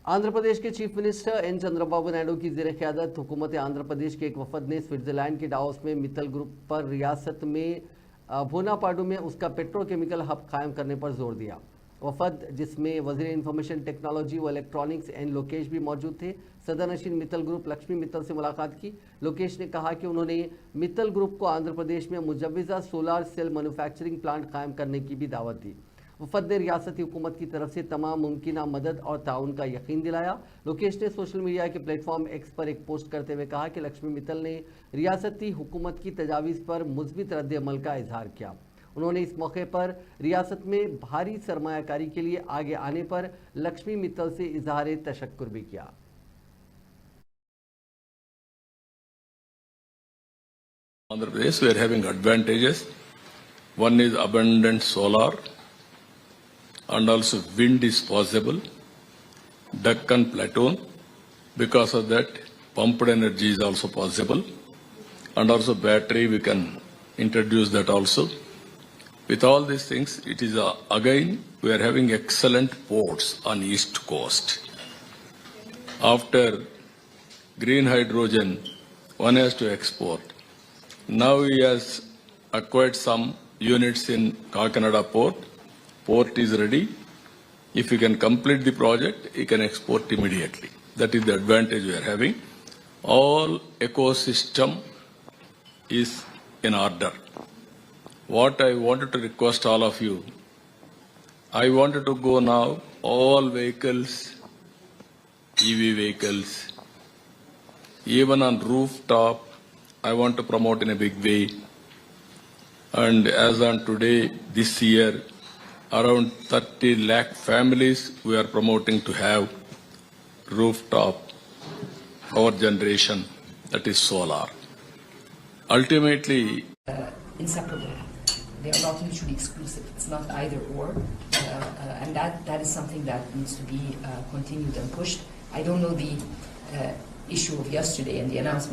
आंध्र प्रदेश के chief minister N Chandrababu Naidu की ज़ेर क़यादत हुकूमत आंध्र प्रदेश के एक वफद ने स्विट्जरलैंड के डावोस में मित्तल ग्रुप पर रियासत में भोनापाडू में उसका पेट्रोकेमिकल हब कायम करने पर जोर दिया। वफद जिसमें वजीर इंफॉर्मेशन टेक्नोलॉजी व इलेक्ट्रॉनिक्स एन लोकेश भी मौजूद थे, सदरनशीन मित्तल ग्रुप लक्ष्मी मित्तल से मुलाकात की। लोकेश ने कहा कि उन्होंने मित्तल ग्रुप को आंध्र प्रदेश में मुजव्वज़ा सोलार सेल मैन्युफैक्चरिंग प्लांट कायम करने की भी दावत दी। वफद ने रियासती हुकूमत की तरफ से तमाम मुमकिन मदद और ताउन का यकीन दिलाया। लोकेश ने सोशल मीडिया के प्लेटफॉर्म एक्स पर एक पोस्ट करते हुए कहा कि लक्ष्मी मित्तल ने रियासती हुकूमत की तजावीज़ पर मुस्बित रद्द अमल का इजहार किया। उन्होंने इस मौके पर रियासत में भारी सरमायाकारी के लिए आगे आने पर लक्ष्मी मित्तल से इजहार तशक्कुर भी किया। Andhra Pradesh, we are having advantages. One is abundant solar, and also wind is possible. Deccan Plateau, because of that, pumped energy is also possible, and also battery we can introduce that also. With all these things, it is again we are having excellent ports on east coast. After green hydrogen, one has to export. Now he has acquired some units in Kakinada port. Port is ready. If he can complete the project, he can export immediately. That is the advantage we are having. All ecosystem is in order. What I wanted to request all of you, I wanted to go now, all vehicles, EV vehicles, even on rooftop, I want to promote in a big way. And as on today, this year, around 30 lakh families we are promoting to have rooftop power generation, that is solar. Ultimately, inseparable. They are not mutually exclusive. It's not either or, and that is something that needs to be continued and pushed. I don't know the issue of yesterday and the announcement.